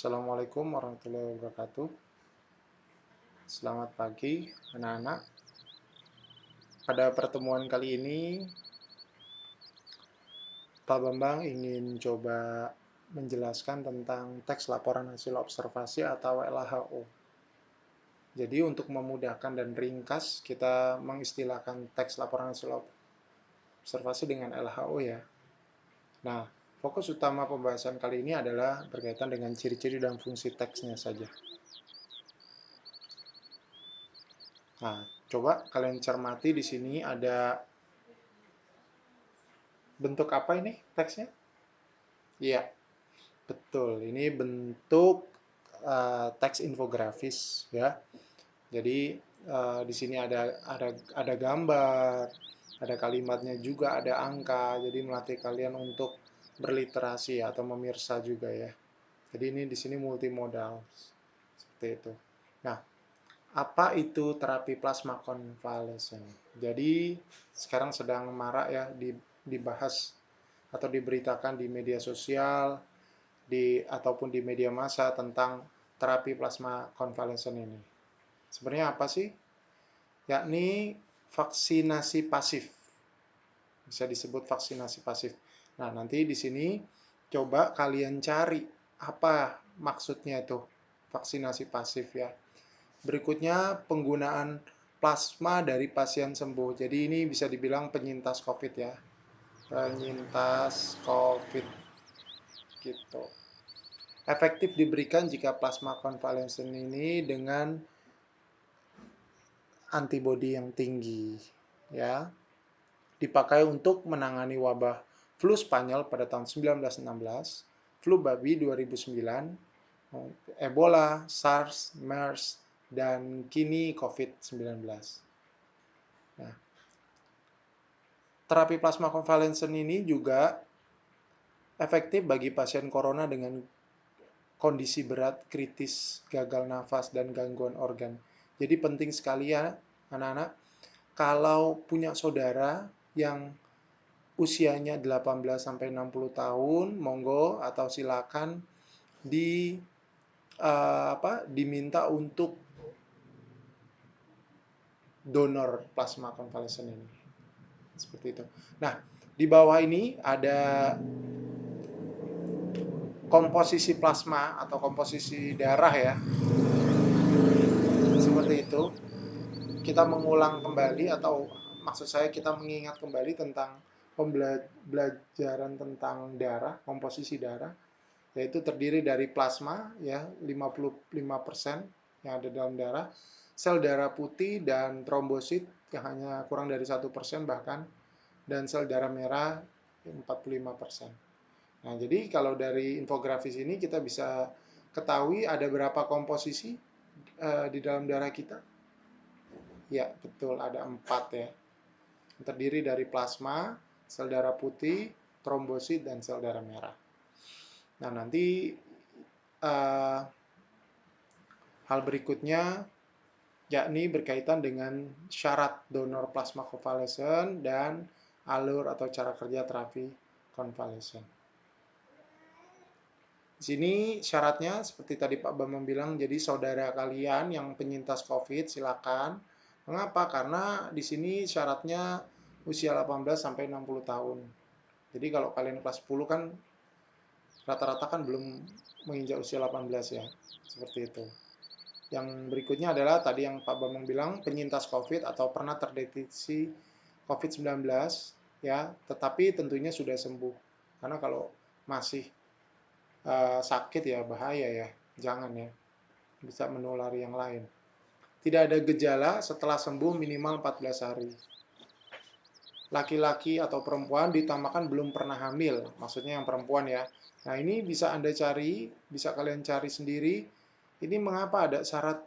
Assalamualaikum warahmatullahi wabarakatuh. Selamat pagi, anak-anak. Pada pertemuan kali ini, Pak Bambang ingin coba menjelaskan tentang teks laporan hasil observasi atau LHO. Jadi untuk memudahkan dan ringkas, kita mengistilahkan teks laporan hasil observasi dengan LHO ya. Nah, fokus utama pembahasan kali ini adalah berkaitan dengan ciri-ciri dan fungsi teksnya saja. Nah, coba kalian cermati di sini ada bentuk apa ini teksnya? Iya, betul. Ini bentuk teks infografis ya. Jadi di sini ada gambar, ada kalimatnya juga, ada angka. Jadi melatih kalian untuk berliterasi atau memirsa juga ya. Jadi ini di sini multimodal seperti itu. Nah, apa itu terapi plasma konvalesen? Jadi sekarang sedang marak ya dibahas atau diberitakan di media sosial ataupun di media massa tentang terapi plasma konvalesen ini. Sebenarnya apa sih? Yakni vaksinasi pasif. Bisa disebut vaksinasi pasif. Nah, nanti di sini coba kalian cari apa maksudnya itu vaksinasi pasif ya. Berikutnya penggunaan plasma dari pasien sembuh. Jadi ini bisa dibilang penyintas COVID ya. Penyintas COVID gitu. Efektif diberikan jika plasma konvalesen ini dengan antibodi yang tinggi ya. Dipakai untuk menangani wabah flu Spanyol pada tahun 1916, flu babi 2009, Ebola, SARS, MERS, dan kini COVID-19. Nah, terapi plasma konvalesen ini juga efektif bagi pasien corona dengan kondisi berat, kritis, gagal nafas, dan gangguan organ. Jadi penting sekali ya anak-anak, kalau punya saudara yang usianya 18-60 tahun, monggo atau silakan diminta untuk donor plasma konvalesen ini. Seperti itu. Nah, di bawah ini ada komposisi plasma atau komposisi darah ya. Seperti itu. Kita mengulang kembali atau maksud saya kita mengingat kembali tentang pembelajaran tentang darah, komposisi darah, yaitu terdiri dari plasma ya 55% yang ada dalam darah, sel darah putih dan trombosit yang hanya kurang dari 1% bahkan, dan sel darah merah 45%. Nah, jadi kalau dari infografis ini kita bisa ketahui ada berapa komposisi di dalam darah kita. Ya, betul, ada 4 ya. Terdiri dari plasma, sel darah putih, trombosit, dan sel darah merah. Nah, nanti hal berikutnya yakni berkaitan dengan syarat donor plasma konvalesen dan alur atau cara kerja terapi konvalesen. Di sini syaratnya seperti tadi Pak Bambang bilang, jadi saudara kalian yang penyintas COVID silakan. Mengapa? Karena di sini syaratnya usia 18 sampai 60 tahun. Jadi kalau kalian kelas 10 kan rata-rata kan belum menginjak usia 18 ya. Seperti itu. Yang berikutnya adalah tadi yang Pak Bambang bilang penyintas COVID atau pernah terdeteksi COVID-19 ya, tetapi tentunya sudah sembuh. Karena kalau masih sakit ya bahaya ya, jangan ya, bisa menulari yang lain. Tidak ada gejala setelah sembuh minimal 14 hari. Laki-laki atau perempuan ditambahkan belum pernah hamil, maksudnya yang perempuan ya. Nah ini bisa Anda cari, bisa kalian cari sendiri, ini mengapa ada syarat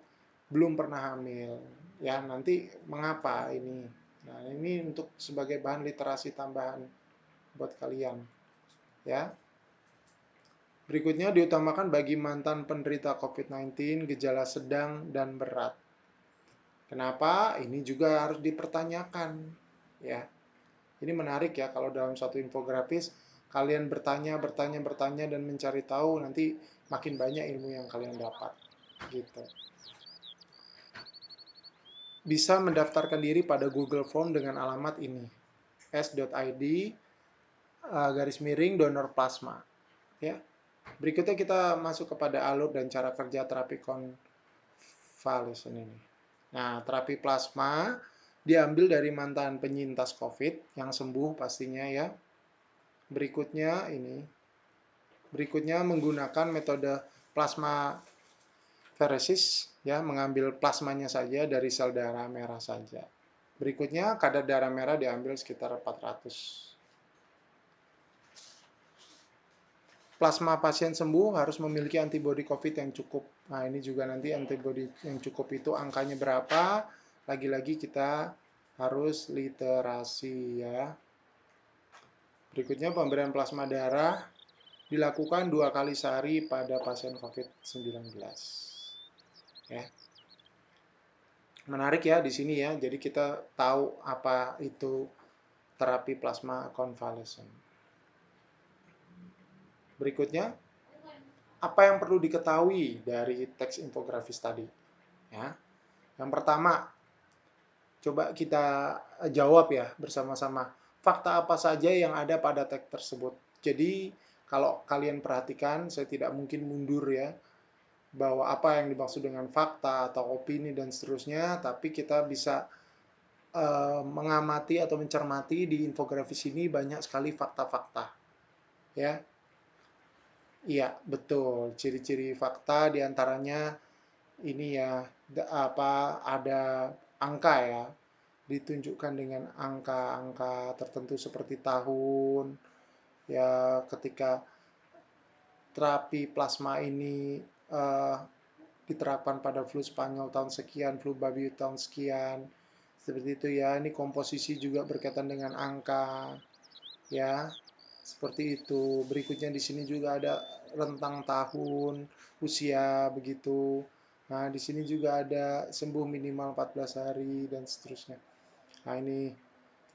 belum pernah hamil. Ya nanti mengapa ini. Nah ini untuk sebagai bahan literasi tambahan buat kalian. Ya. Berikutnya diutamakan bagi mantan penderita COVID-19, gejala sedang dan berat. Kenapa? Ini juga harus dipertanyakan. Ya, ini menarik ya kalau dalam satu infografis kalian bertanya dan mencari tahu, nanti makin banyak ilmu yang kalian dapat gitu. Bisa mendaftarkan diri pada Google Form dengan alamat ini, s.id garis miring donor plasma, ya. Berikutnya kita masuk kepada alur dan cara kerja terapi konvalesen ini. Nah, terapi plasma diambil dari mantan penyintas COVID yang sembuh pastinya ya. Berikutnya menggunakan metode plasma feresis ya, mengambil plasmanya saja dari sel darah merah saja. Berikutnya kadar darah merah diambil sekitar 400. Plasma pasien sembuh harus memiliki antibodi COVID yang cukup. Nah, ini juga nanti antibodi yang cukup itu angkanya berapa? Lagi-lagi kita harus literasi ya. Berikutnya pemberian plasma darah dilakukan 2 kali sehari pada pasien COVID-19. Ya. Menarik ya di sini ya. Jadi kita tahu apa itu terapi plasma konvalesen. Berikutnya, apa yang perlu diketahui dari teks infografis tadi? Ya. Yang pertama, coba kita jawab ya bersama-sama. Fakta apa saja yang ada pada teks tersebut? Jadi, kalau kalian perhatikan, saya tidak mungkin mundur ya, bahwa apa yang dimaksud dengan fakta atau opini dan seterusnya, tapi kita bisa mengamati atau mencermati di infografis ini banyak sekali fakta-fakta. Ya, iya betul. Ciri-ciri fakta diantaranya ini ya, ada angka ya, ditunjukkan dengan angka-angka tertentu seperti tahun ya, ketika terapi plasma ini uh, diterapkan pada flu Spanyol tahun sekian, flu babi tahun sekian, seperti itu ya. Ini komposisi juga berkaitan dengan angka ya, seperti itu. Berikutnya di sini juga ada rentang tahun, usia begitu. Nah, di sini juga ada sembuh minimal 14 hari dan seterusnya. Nah, ini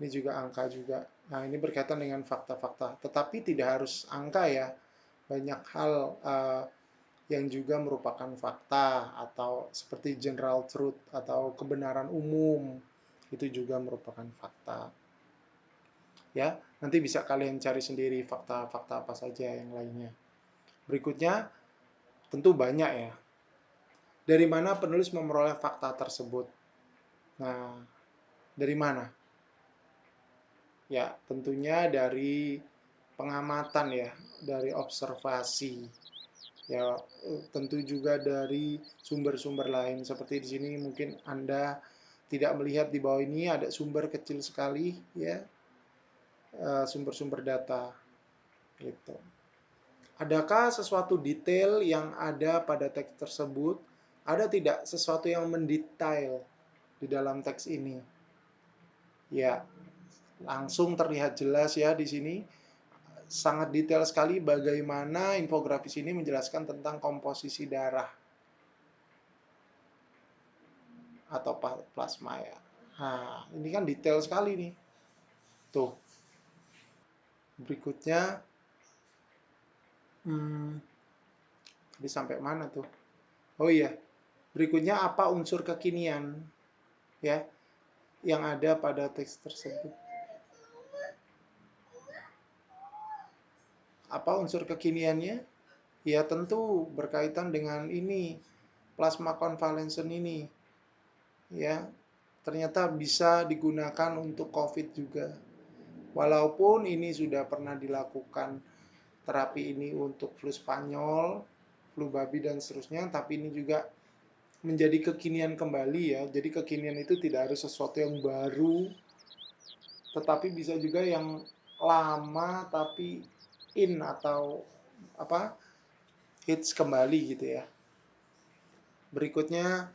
juga angka juga. Nah, ini berkaitan dengan fakta-fakta. Tetapi tidak harus angka ya. Banyak hal yang juga merupakan fakta atau seperti general truth atau kebenaran umum. Itu juga merupakan fakta. Ya, nanti bisa kalian cari sendiri fakta-fakta apa saja yang lainnya. Berikutnya, tentu banyak ya. Dari mana penulis memperoleh fakta tersebut? Nah, dari mana? Ya, tentunya dari pengamatan ya, dari observasi. Ya, tentu juga dari sumber-sumber lain. Seperti di sini mungkin Anda tidak melihat di bawah ini ada sumber kecil sekali ya, sumber-sumber data gitu. Adakah sesuatu detail yang ada pada teks tersebut? Ada tidak sesuatu yang mendetail di dalam teks ini? Ya, langsung terlihat jelas ya di sini. Sangat detail sekali bagaimana infografis ini menjelaskan tentang komposisi darah atau plasma ya. Nah, ini kan detail sekali nih. Tuh. Berikutnya, ini sampai mana tuh? Oh iya, berikutnya apa unsur kekinian ya yang ada pada teks tersebut? Apa unsur kekiniannya? Ya tentu berkaitan dengan ini, plasma konvalesen ini. Ya, ternyata bisa digunakan untuk COVID juga. Walaupun ini sudah pernah dilakukan terapi ini untuk flu Spanyol, flu babi dan seterusnya, tapi ini juga menjadi kekinian kembali ya. Jadi kekinian itu tidak harus sesuatu yang baru, tetapi bisa juga yang lama tapi in atau apa, hits kembali gitu ya. Berikutnya,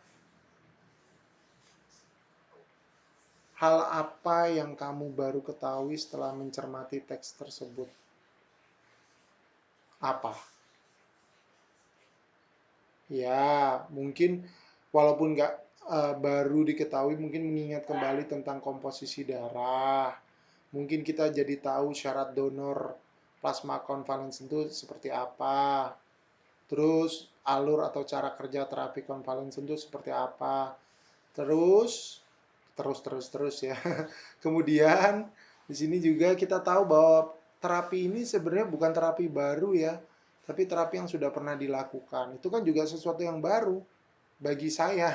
hal apa yang kamu baru ketahui setelah mencermati teks tersebut? Apa? Ya, mungkin walaupun nggak baru diketahui, mungkin mengingat kembali tentang komposisi darah. Mungkin kita jadi tahu syarat donor plasma konvalesen itu seperti apa. terus alur atau cara kerja terapi konvalesan itu seperti apa, terus ya. Kemudian di sini juga kita tahu bahwa terapi ini sebenarnya bukan terapi baru ya, tapi terapi yang sudah pernah dilakukan. Itu kan juga sesuatu yang baru bagi saya.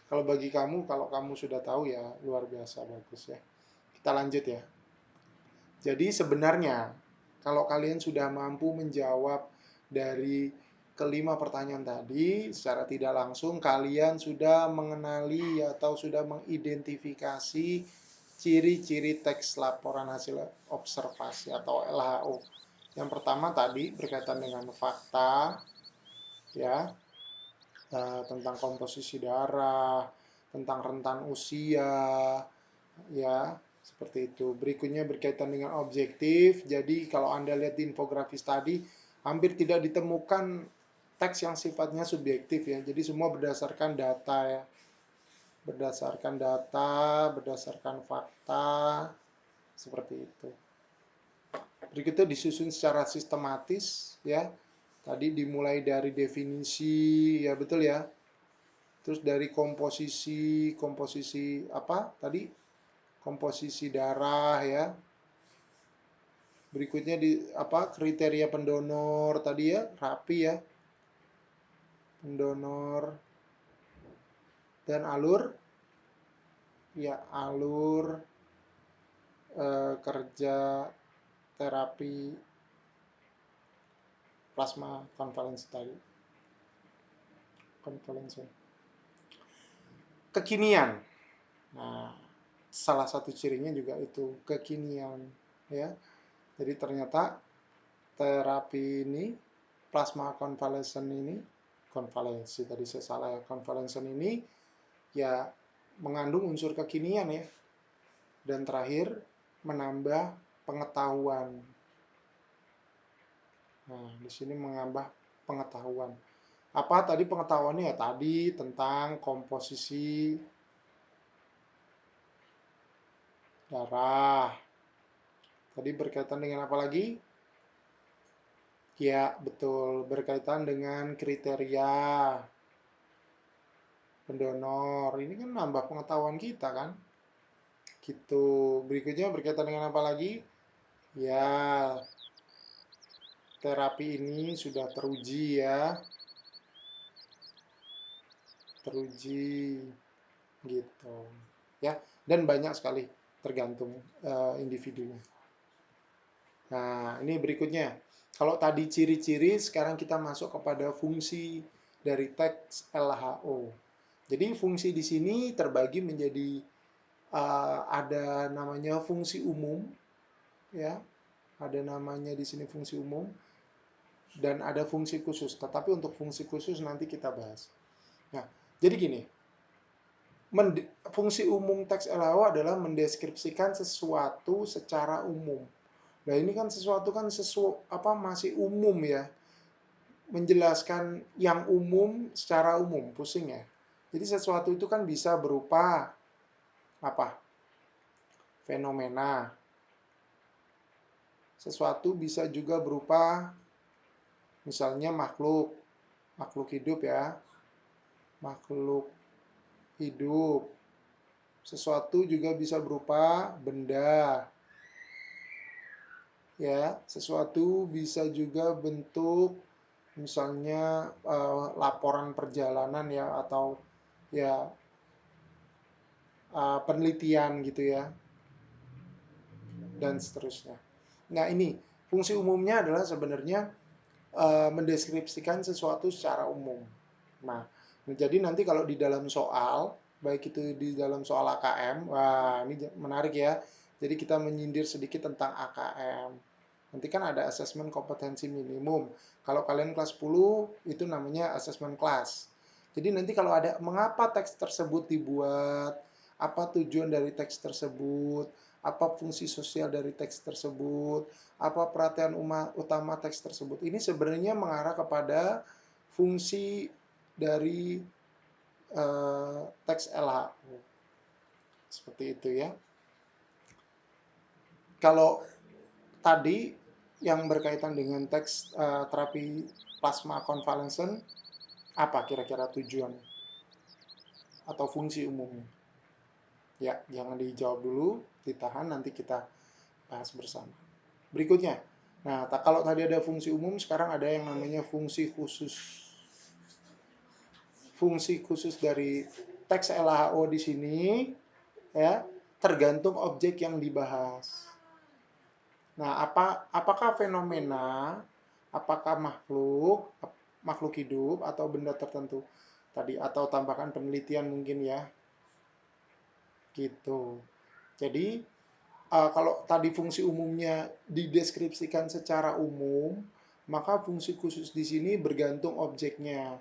Kalau bagi kamu, kalau kamu sudah tahu ya luar biasa bagus ya. Kita lanjut ya. Jadi sebenarnya kalau kalian sudah mampu menjawab dari kelima pertanyaan tadi, secara tidak langsung kalian sudah mengenali atau sudah mengidentifikasi ciri-ciri teks laporan hasil observasi atau LHO. Yang pertama tadi berkaitan dengan fakta, ya, tentang komposisi darah, tentang rentan usia, ya, seperti itu. Berikutnya berkaitan dengan objektif. Jadi kalau Anda lihat di infografis tadi, hampir tidak ditemukan teks yang sifatnya subjektif ya. Jadi semua berdasarkan data ya. Berdasarkan data, berdasarkan fakta, seperti itu. Berikutnya disusun secara sistematis ya. Tadi dimulai dari definisi, ya betul ya. Terus dari komposisi apa tadi? Komposisi darah ya. Berikutnya di apa? Kriteria pendonor tadi ya, rapi ya. Pendonor dan alur ya, alur kerja terapi plasma konvalesen tadi. Konvalesen. Kekinian. Nah, salah satu cirinya juga itu kekinian ya. Jadi ternyata terapi ini plasma konvalesen ini konvalensi tadi saya salah ya, konvalesen ini ya mengandung unsur kekinian ya. Dan terakhir menambah pengetahuan. Nah, di sini menambah pengetahuan. Apa tadi pengetahuannya ya? Tadi tentang komposisi darah. Tadi berkaitan dengan apa lagi? Ya, betul. Berkaitan dengan kriteria pendonor. Ini kan nambah pengetahuan kita kan? Gitu. Berikutnya berkaitan dengan apa lagi? Ya, terapi ini sudah teruji ya. Teruji gitu. Ya, dan banyak sekali tergantung individunya. Nah, ini berikutnya. Kalau tadi ciri-ciri, sekarang kita masuk kepada fungsi dari teks LHO. Jadi fungsi di sini terbagi menjadi ada namanya fungsi umum, ya, ada namanya di sini fungsi umum, dan ada fungsi khusus. Tetapi untuk fungsi khusus nanti kita bahas. Nah, jadi gini, fungsi umum teks LHO adalah mendeskripsikan sesuatu secara umum. Nah, ini kan sesuatu kan masih umum ya. Menjelaskan yang umum secara umum, pusing ya. Jadi sesuatu itu kan bisa berupa apa? Fenomena. Sesuatu bisa juga berupa misalnya makhluk hidup ya. Makhluk hidup. Sesuatu juga bisa berupa benda. Ya, sesuatu bisa juga bentuk misalnya laporan perjalanan ya, atau ya penelitian gitu ya, dan seterusnya. Nah, ini fungsi umumnya adalah sebenarnya mendeskripsikan sesuatu secara umum. Nah, jadi nanti kalau di dalam soal, baik itu di dalam soal AKM, wah ini menarik ya. Jadi kita menyindir sedikit tentang AKM. Nanti kan ada asesmen kompetensi minimum. Kalau kalian kelas 10, itu namanya asesmen kelas. Jadi nanti kalau ada mengapa teks tersebut dibuat, apa tujuan dari teks tersebut, apa fungsi sosial dari teks tersebut, apa perhatian utama teks tersebut. Ini sebenarnya mengarah kepada fungsi dari teks LHO. Seperti itu ya. Kalau tadi yang berkaitan dengan teks terapi plasma konvalesen, apa kira-kira tujuan atau fungsi umumnya? Ya, jangan dijawab dulu, ditahan, nanti kita bahas bersama. Berikutnya, nah kalau tadi ada fungsi umum, sekarang ada yang namanya fungsi khusus. Fungsi khusus dari teks LHO di sini ya tergantung objek yang dibahas. Nah, apakah fenomena, apakah makhluk hidup atau benda tertentu tadi, atau tambahkan penelitian mungkin ya, gitu. Jadi kalau tadi fungsi umumnya dideskripsikan secara umum, maka fungsi khusus di sini bergantung objeknya.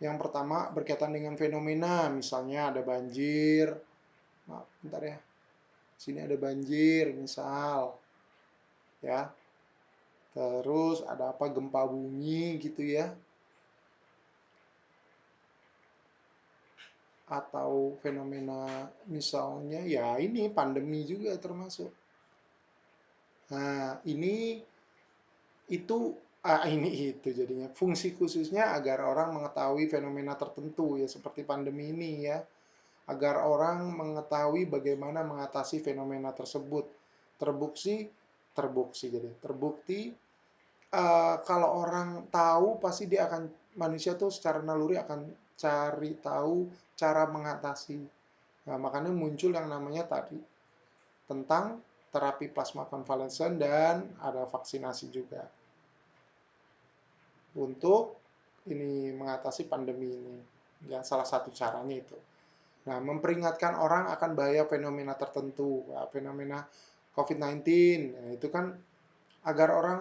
Yang pertama berkaitan dengan fenomena, misalnya ada banjir. Maaf, bentar ya. Sini ada banjir, misal, ya. Terus ada apa, gempa bumi gitu ya. Atau fenomena misalnya ya ini pandemi juga termasuk. Nah, ini itu jadinya fungsi khususnya agar orang mengetahui fenomena tertentu ya seperti pandemi ini ya, agar orang mengetahui bagaimana mengatasi fenomena tersebut. Terbukti kalau orang tahu pasti dia akan, manusia tuh secara naluri akan cari tahu cara mengatasi. Nah, makanya muncul yang namanya tadi tentang terapi plasma konvalesen dan ada vaksinasi juga untuk ini mengatasi pandemi ini. Ya, salah satu caranya itu. Nah, memperingatkan orang akan bahaya fenomena tertentu, fenomena COVID-19. Nah, itu kan agar orang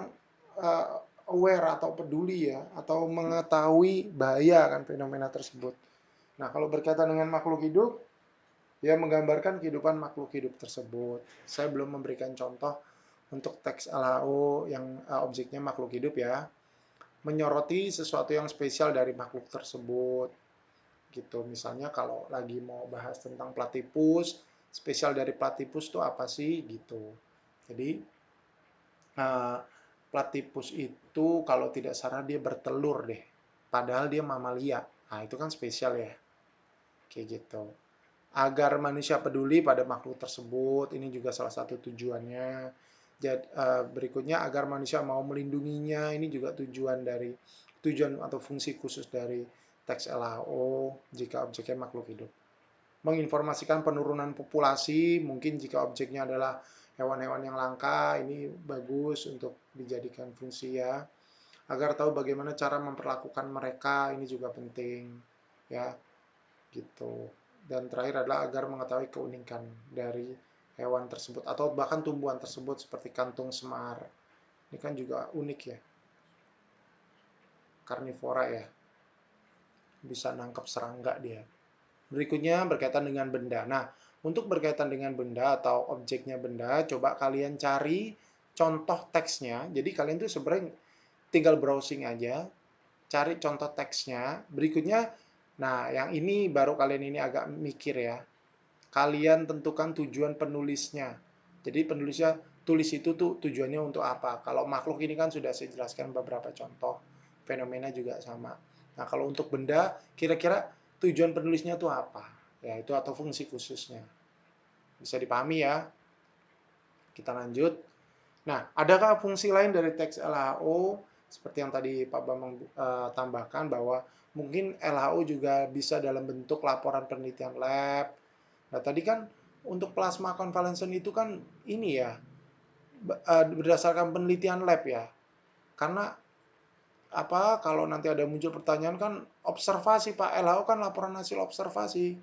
uh, aware atau peduli ya, atau mengetahui bahaya kan fenomena tersebut. Nah, kalau berkaitan dengan makhluk hidup, ya menggambarkan kehidupan makhluk hidup tersebut. Saya belum memberikan contoh untuk teks LHO yang objeknya makhluk hidup ya, menyoroti sesuatu yang spesial dari makhluk tersebut gitu. Misalnya kalau lagi mau bahas tentang platypus, spesial dari platypus itu apa sih gitu. Jadi platypus itu kalau tidak salah dia bertelur deh, padahal dia mamalia. Nah itu kan spesial ya, kayak gitu. Agar manusia peduli pada makhluk tersebut, ini juga salah satu tujuannya. Jadi, berikutnya agar manusia mau melindunginya, ini juga tujuan atau fungsi khusus dari teks LHO jika objeknya makhluk hidup. Menginformasikan penurunan populasi, mungkin jika objeknya adalah hewan-hewan yang langka, ini bagus untuk dijadikan fungsi ya. Agar tahu bagaimana cara memperlakukan mereka, ini juga penting ya, gitu. Dan terakhir adalah agar mengetahui keunikan dari hewan tersebut atau bahkan tumbuhan tersebut seperti kantung semar. Ini kan juga unik ya, karnivora ya, bisa nangkap serangga dia. Berikutnya berkaitan dengan benda. Nah, untuk berkaitan dengan benda atau objeknya benda, coba kalian cari contoh teksnya. Jadi kalian tuh sebenarnya tinggal browsing aja, cari contoh teksnya. Berikutnya, nah yang ini baru kalian ini agak mikir ya. Kalian tentukan tujuan penulisnya. Jadi penulisnya tulis itu tuh tujuannya untuk apa. Kalau makhluk ini kan sudah saya jelaskan beberapa contoh. Fenomena juga sama. Nah, kalau untuk benda, kira-kira tujuan penulisnya tuh apa? Ya, itu atau fungsi khususnya. Bisa dipahami ya? Kita lanjut. Nah, adakah fungsi lain dari teks LHO? Seperti yang tadi Pak Bambang tambahkan bahwa mungkin LHO juga bisa dalam bentuk laporan penelitian lab. Nah, tadi kan untuk plasma konvalesen itu kan ini ya, berdasarkan penelitian lab ya. Karena apa kalau nanti ada muncul pertanyaan kan observasi Pak, LHO kan laporan hasil observasi.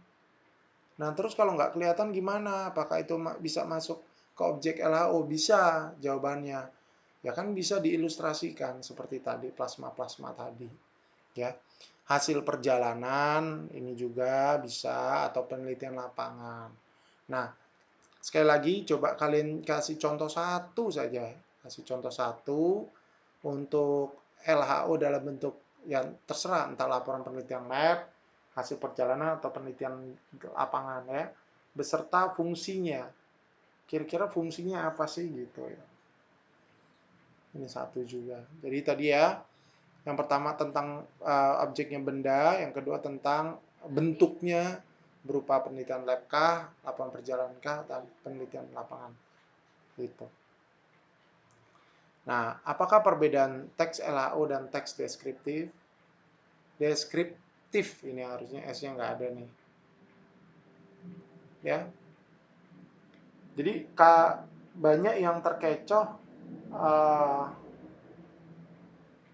Nah, terus kalau nggak kelihatan gimana? Apakah itu bisa masuk ke objek LHO? Bisa jawabannya. Ya kan bisa diilustrasikan seperti tadi, plasma-plasma tadi. Ya, hasil perjalanan ini juga bisa atau penelitian lapangan. Nah, sekali lagi coba kalian kasih contoh satu saja. Kasih contoh satu untuk LHO dalam bentuk yang terserah, entah laporan penelitian lab, hasil perjalanan atau penelitian lapangan ya, beserta fungsinya. Kira-kira fungsinya apa sih gitu ya. Ini satu juga. Jadi tadi ya, yang pertama tentang objeknya benda, yang kedua tentang bentuknya berupa penelitian lab kah, lapangan perjalanan kah, dan penelitian lapangan. Gitu. Nah, apakah perbedaan teks LHO dan teks deskriptif? Deskriptif ini harusnya S-nya nggak ada nih. Ya, jadi banyak yang terkecoh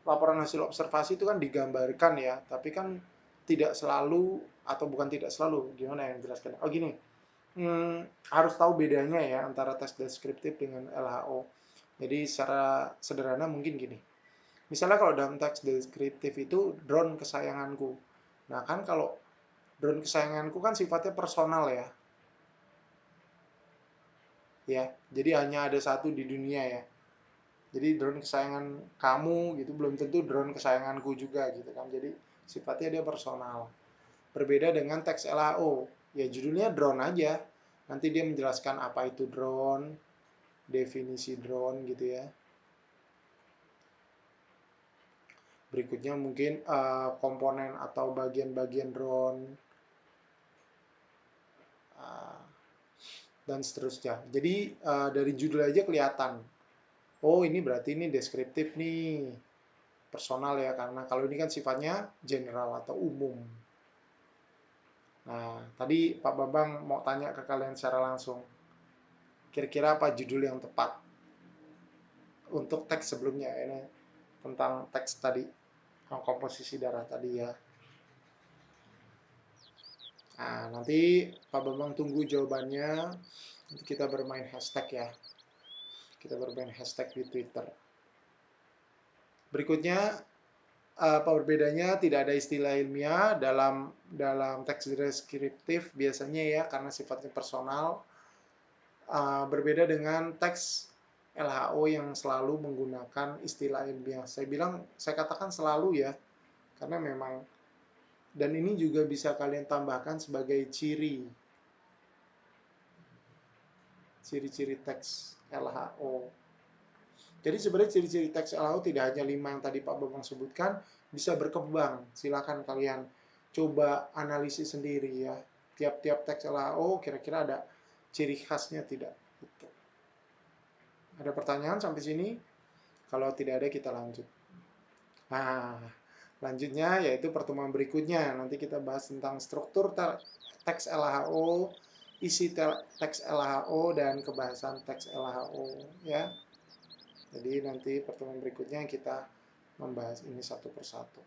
laporan hasil observasi itu kan digambarkan ya, tapi kan tidak selalu atau bukan tidak selalu, gimana yang jelaskan? Oh gini, harus tahu bedanya ya antara teks deskriptif dengan LHO. Jadi secara sederhana mungkin gini, misalnya kalau dalam teks deskriptif itu drone kesayanganku. Nah kan kalau drone kesayanganku kan sifatnya personal ya, jadi hanya ada satu di dunia ya. Jadi drone kesayangan kamu gitu belum tentu drone kesayanganku juga gitu kan. Jadi sifatnya dia personal. Berbeda dengan teks LHO. Ya judulnya drone aja. Nanti dia menjelaskan apa itu drone, definisi drone gitu ya. Berikutnya mungkin komponen atau bagian-bagian drone uh, dan seterusnya. Jadi dari judul aja kelihatan. Oh ini berarti ini deskriptif nih, personal ya, karena kalau ini kan sifatnya general atau umum. Nah, tadi Pak Bambang mau tanya ke kalian secara langsung. Kira-kira apa judul yang tepat untuk teks sebelumnya ini tentang teks tadi, komposisi darah tadi ya. Nah, nanti Pak Bambang tunggu jawabannya. Nanti kita bermain hashtag ya. Kita bermain hashtag di Twitter. Berikutnya apa perbedaannya? Tidak ada istilah ilmiah dalam teks deskriptif biasanya ya karena sifatnya personal. Berbeda dengan teks LHO yang selalu menggunakan istilah ilmiah. Saya katakan selalu ya, karena memang, dan ini juga bisa kalian tambahkan sebagai ciri-ciri teks LHO. Jadi sebenarnya ciri-ciri teks LHO tidak hanya 5 yang tadi Pak Bambang sebutkan, bisa berkembang. Silakan kalian coba analisis sendiri ya. Tiap-tiap teks LHO kira-kira ada ciri khasnya tidak? Gitu. Ada pertanyaan sampai sini? Kalau tidak ada kita lanjut. Nah, lanjutnya yaitu pertemuan berikutnya. Nanti kita bahas tentang struktur teks LHO, isi teks LHO, dan kebahasan teks LHO ya. Jadi nanti pertemuan berikutnya kita membahas ini satu persatu.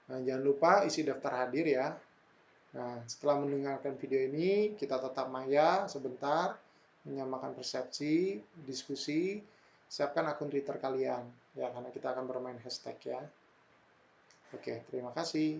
Nah, jangan lupa isi daftar hadir ya. Nah, setelah mendengarkan video ini, kita tetap maya sebentar, menyamakan persepsi, diskusi, siapkan akun Twitter kalian, ya, karena kita akan bermain hashtag ya. Oke, terima kasih.